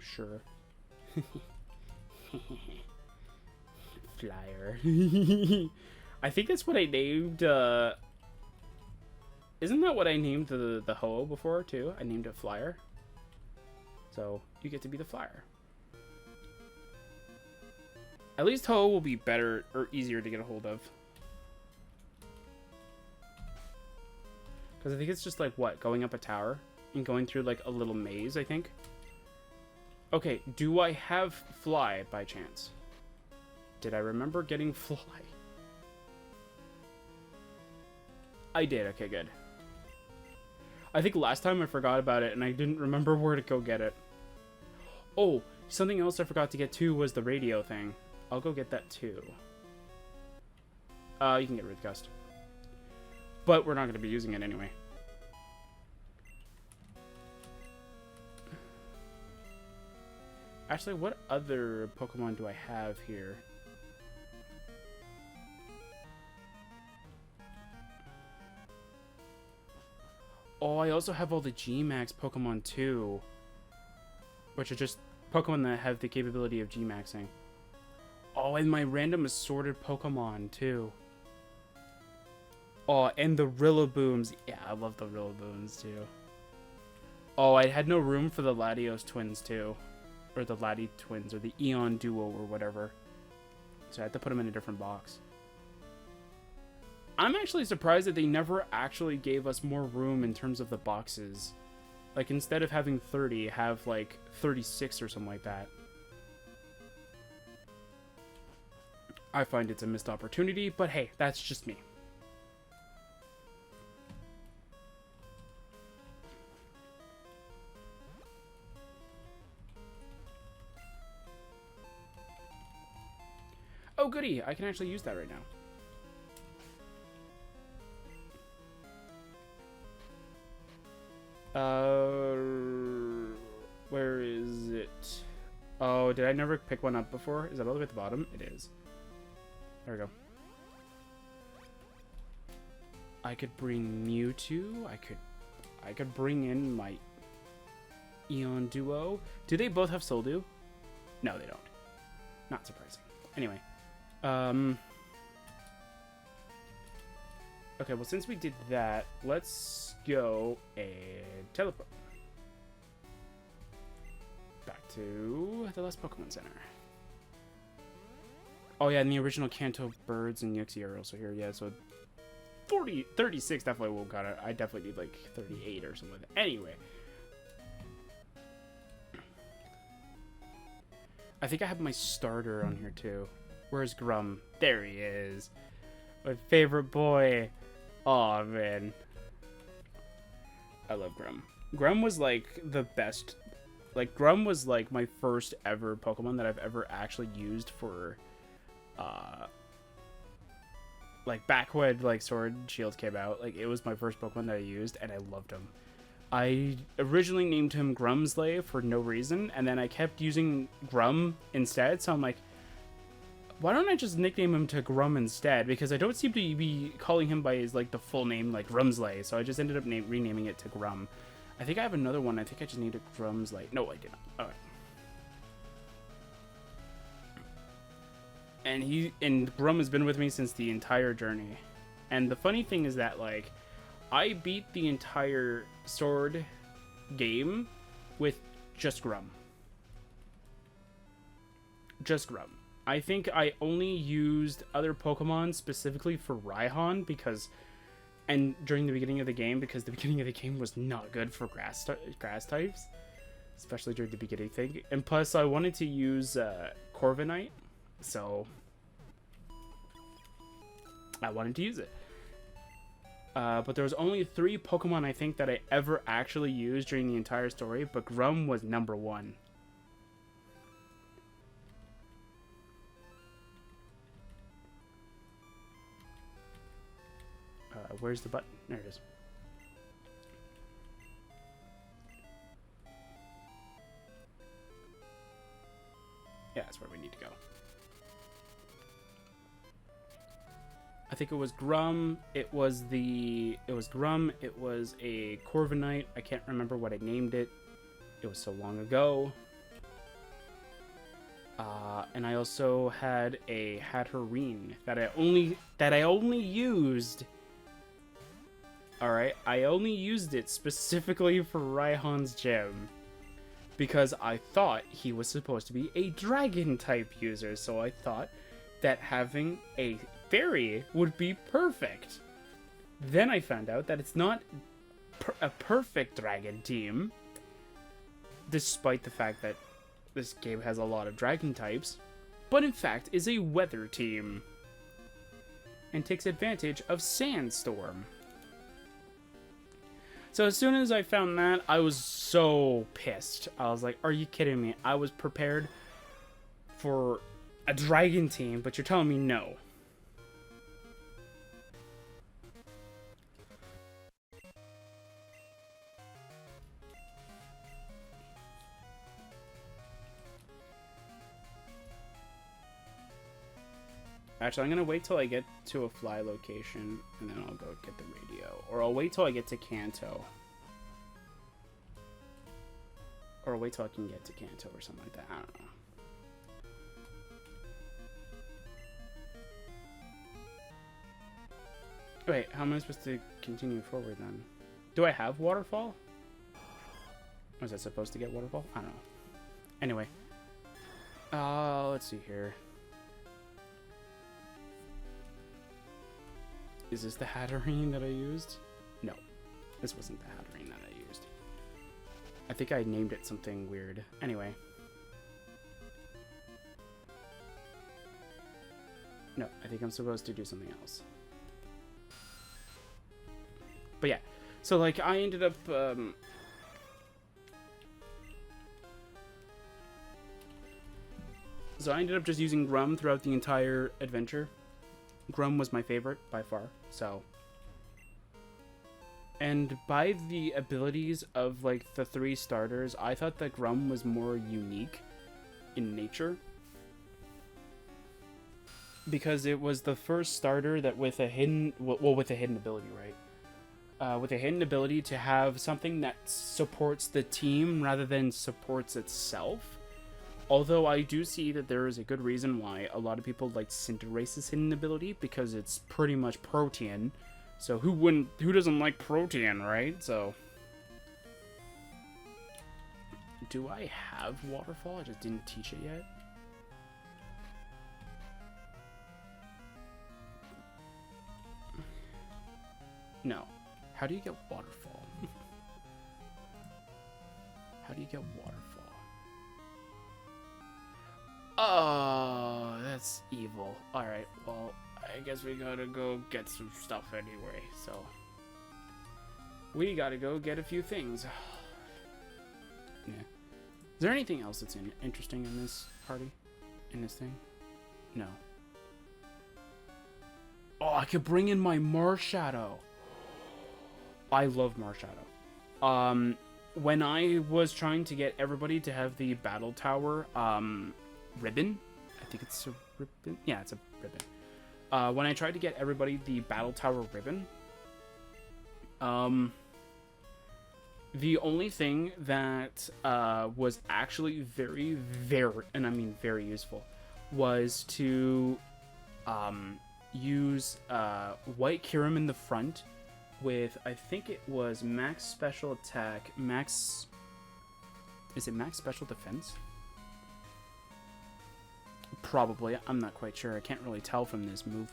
sure. Flyer. I think that's what I named, isn't that what I named the Ho-Oh before, too? I named it Flyer. So, you get to be the Flyer. At least Ho-Oh will be better, or easier to get a hold of. Because I think it's just like, what, going up a tower? And going through, like, a little maze, I think. Okay, do I have Fly, by chance? Did I remember getting Fly? I did, okay, good. I think last time I forgot about it, and I didn't remember where to go get it. Oh, something else I forgot to get, too, was the radio thing. I'll go get that, too. You can get Root Gust. But we're not going to be using it anyway. Actually, what other Pokemon do I have here? Oh, I also have all the G-Max Pokemon too. Which are just Pokemon that have the capability of G-Maxing. Oh, and my random assorted Pokemon too. Oh, and the Rillabooms. Yeah, I love the Rillabooms too. Oh, I had no room for the Latios twins too. Or the Lati twins, or the Eon duo, or whatever. So I had to put them in a different box. I'm actually surprised that they never actually gave us more room in terms of the boxes. Like, instead of having 30, have, like, 36 or something like that. I find it's a missed opportunity, but hey, that's just me. Oh, goody! I can actually use that right now. Where is it? Oh, did I never pick one up before? Is that all the way at the bottom? It is. There we go. I could bring Mewtwo. I could bring in my Eon duo. Do they both have Soldew? No, they don't. Not surprising. Anyway. Okay, well, since we did that, let's go and teleport back to the last Pokemon Center. Oh, yeah, and the original Kanto birds and Yuxi are also here. Yeah, so 36 definitely won't got it. I definitely need like 38 or something like that. Anyway. I think I have my starter on here, too. Where's Grum? There he is. My favorite boy. Aw, man. I love Grum. Grum was, like, the best. Like, Grum was, like, my first ever Pokemon that I've ever actually used for, like, back when, like, Sword and Shield came out. Like, it was my first Pokemon that I used, and I loved him. I originally named him Grumsley for no reason, and then I kept using Grum instead, so I'm like, why don't I just nickname him to Grum instead? Because I don't seem to be calling him by his, like, the full name, like, Grumsley. So I just ended up renaming it to Grum. I think I have another one. I think I just named it Grumsley. No, I did not. Alright. And Grum has been with me since the entire journey. And the funny thing is that, like, I beat the entire Sword game with just Grum. Just Grum. I think I only used other Pokemon specifically for Raihan and during the beginning of the game, because the beginning of the game was not good for grass types, especially during the beginning thing. And plus, I wanted to use Corviknight, so I wanted to use it. But there was only 3 Pokemon I think that I ever actually used during the entire story, but Grum was number 1. Where's the button? There it is. Yeah, that's where we need to go. I think it was Grum. It was Grum. It was a Corviknight. I can't remember what I named it. It was so long ago. And I also had a Hatterene that I only used. All right, I only used it specifically for Raihan's gem because I thought he was supposed to be a dragon type user, so I thought that having a fairy would be perfect. Then I found out that it's not a perfect dragon team, despite the fact that this game has a lot of dragon types, but in fact is a weather team and takes advantage of Sandstorm. So as soon as I found that, I was so pissed. I was like, are you kidding me? I was prepared for a dragon team, but you're telling me no. Actually, I'm going to wait till I get to a fly location, and then I'll go get the radio. Or I'll wait till I get to Kanto. Or I'll wait till I can get to Kanto or something like that. I don't know. Wait, how am I supposed to continue forward then? Do I have Waterfall? Was I supposed to get Waterfall? I don't know. Anyway. Let's see here. Is this the Hatterene that I used? No, this wasn't the Hatterene that I used. I think I named it something weird. Anyway. No, I think I'm supposed to do something else. But yeah, so like I ended up... So I ended up just using Grum throughout the entire adventure. Grum was my favorite by far, so. And by the abilities of like the 3 starters, I thought that Grum was more unique in nature. Because it was the first starter that with a hidden, well, with a hidden ability, right? With a hidden ability to have something that supports the team rather than supports itself. Although I do see that there is a good reason why a lot of people like Cinderace's hidden ability, because it's pretty much Protean. So who doesn't like Protean, right? So do I have Waterfall? I just didn't teach it yet. No. How do you get Waterfall? How do you get Waterfall? Oh, that's evil. Alright, well, I guess we gotta go get some stuff anyway, so. We gotta go get a few things. Yeah. Is there anything else that's interesting in this party? In this thing? No. Oh, I could bring in my Marshadow. I love Marshadow. When I was trying to get everybody to have the Battle Tower, ribbon. I think it's a ribbon. Yeah, it's a ribbon. When I tried to get everybody the Battle Tower ribbon, the only thing that was actually very, and I mean very useful, was to use White Kyurem in the front with, I think it was max special attack, max... Is it max special defense? Probably. I'm not quite sure. I can't really tell from this move,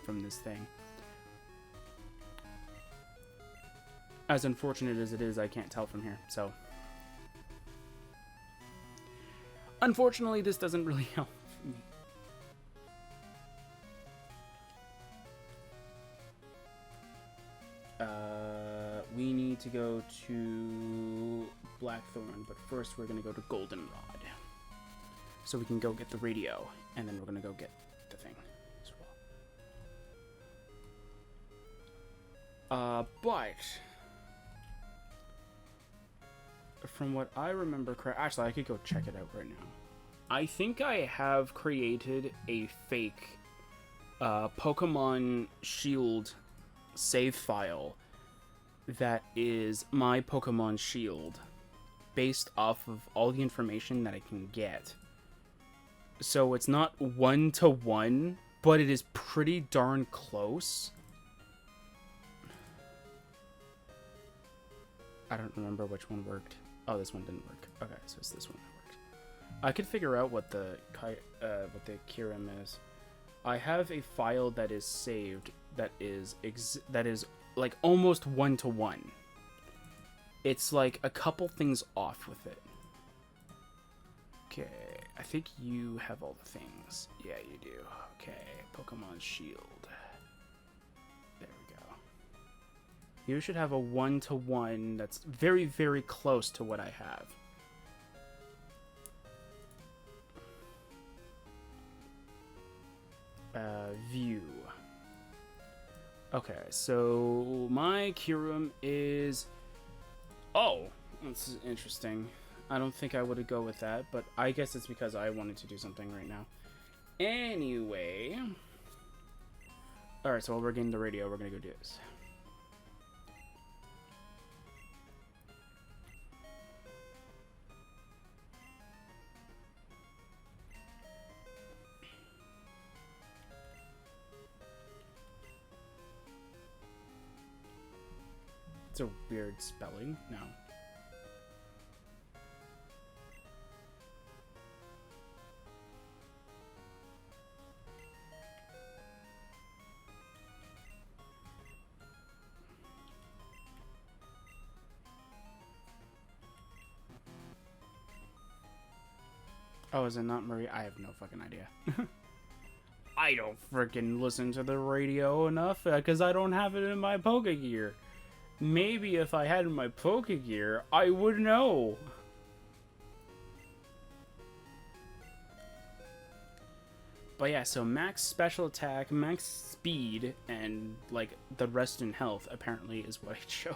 from this thing. As unfortunate as it is, I can't tell from here, so. Unfortunately, this doesn't really help me. We need to go to Blackthorn, but first we're going to go to Goldenrod. So we can go get the radio, and then we're going to go get the thing as well. But from what I remember, actually, I could go check it out right now. I think I have created a fake Pokemon Shield save file that is my Pokemon Shield based off of all the information that I can get So it's not 1-to-1, but it is pretty darn close. I don't remember which one worked. Oh, this one didn't work. Okay, so it's this one that worked. I could figure out what the Kirim is. I have a file that is saved that is like almost 1-to-1. It's like a couple things off with it. Okay, I think you have all the things. Yeah, you do. Okay, Pokemon Shield. There we go. You should have a 1-to-1 that's very, very close to what I have. View. Okay, so my Kyurem is... Oh, that's interesting. I don't think I would go with that, but I guess it's because I wanted to do something right now. Anyway. Alright, so while we're getting the radio, we're going to go do this. It's a weird spelling. No. Oh, is it not Marie? I have no fucking idea. I don't freaking listen to the radio enough because I don't have it in my Pokegear. Maybe if I had it in my Pokegear, I would know. But yeah, so max special attack, max speed, and like the rest in health apparently is what I chose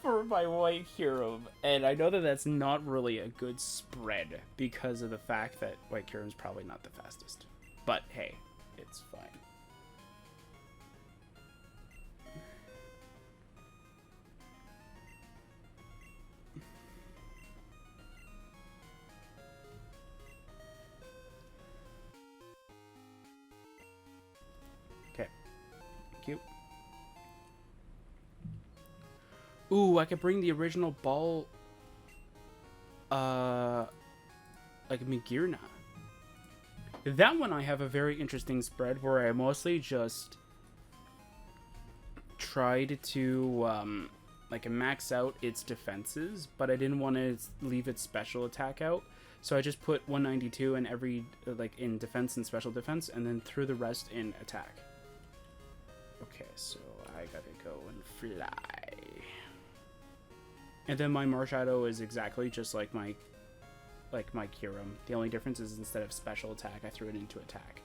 for my white Kyurem. And I know that that's not really a good spread because of the fact that white Kyurem's probably not the fastest. But hey, it's fine. Cute. Ooh, I could bring the original ball, like Migirna. That one I have a very interesting spread where I mostly just tried to, like max out its defenses, but I didn't want to leave its special attack out. So I just put 192 in every, like in defense and special defense, and then threw the rest in attack. Okay, so I gotta go and fly. And then my Marshadow is exactly just like my Kyurem. The only difference is instead of special attack, I threw it into attack.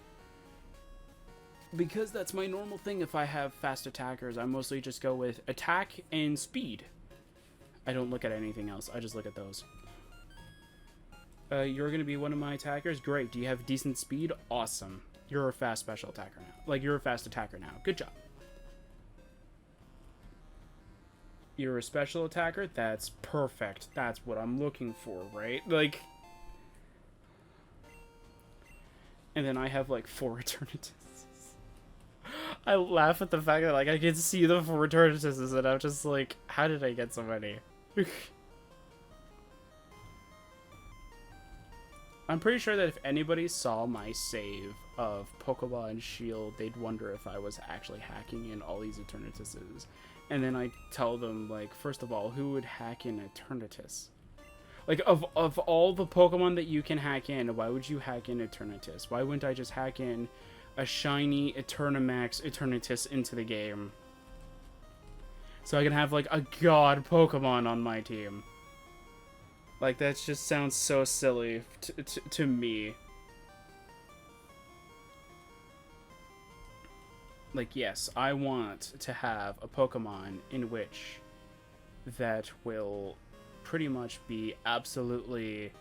Because that's my normal thing if I have fast attackers. I mostly just go with attack and speed. I don't look at anything else. I just look at those. You're gonna be one of my attackers? Great. Do you have decent speed? Awesome. You're a fast special attacker now. Like, you're a fast attacker now. Good job. You're a special attacker? That's perfect. That's what I'm looking for, right? Like... And then I have, like, 4 Eternatus. I laugh at the fact that, like, I can see the 4 Eternatus, and I'm just like, how did I get so many? I'm pretty sure that if anybody saw my save of Pokemon Shield, they'd wonder if I was actually hacking in all these Eternatuses. And then I tell them, like, first of all, who would hack in Eternatus? Like, of all the Pokemon that you can hack in, why would you hack in Eternatus? Why wouldn't I just hack in a shiny Eternamax Eternatus into the game? So I can have, like, a god Pokemon on my team. Like, that just sounds so silly to me. Like, yes, I want to have a Pokemon in which that will pretty much be absolutely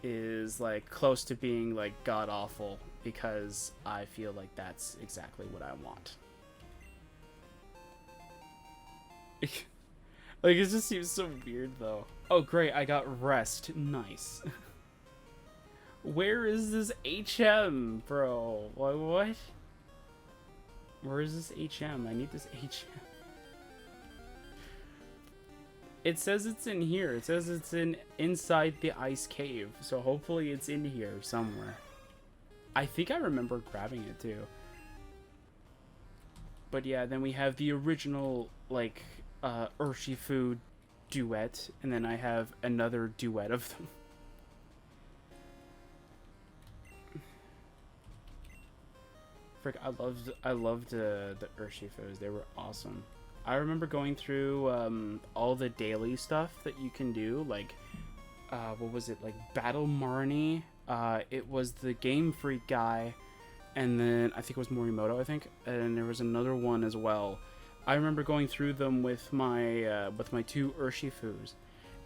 is, like, close to being, like, god-awful, because I feel like that's exactly what I want. Like, it just seems so weird, though. Oh, great, I got rest. Nice. Where is this HM, bro? What? Where is this HM? I need this HM. It says it's in here. It says it's inside the ice cave. So hopefully it's in here somewhere. I think I remember grabbing it too. But yeah, then we have the original, like, Urshifu duet. And then I have another duet of them. Frick, I loved the Urshifus. They were awesome. I remember going through all the daily stuff that you can do, like what was it, like Battle Marnie? It was the Game Freak guy, and then I think it was Morimoto, I think, and there was another one as well. I remember going through them with my two Urshifus,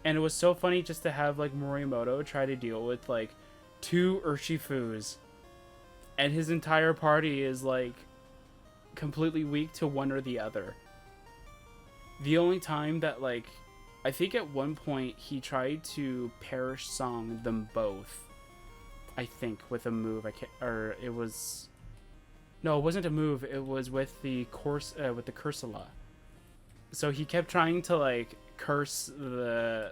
and it was so funny just to have like Morimoto try to deal with like two Urshifus, and his entire party is like completely weak to one or the other. The only time that, like, I think at one point he tried to Perish Song them both. I think with a move. I can't, or it was, no, it wasn't a move. It was with the with the Cursula. So he kept trying to like curse the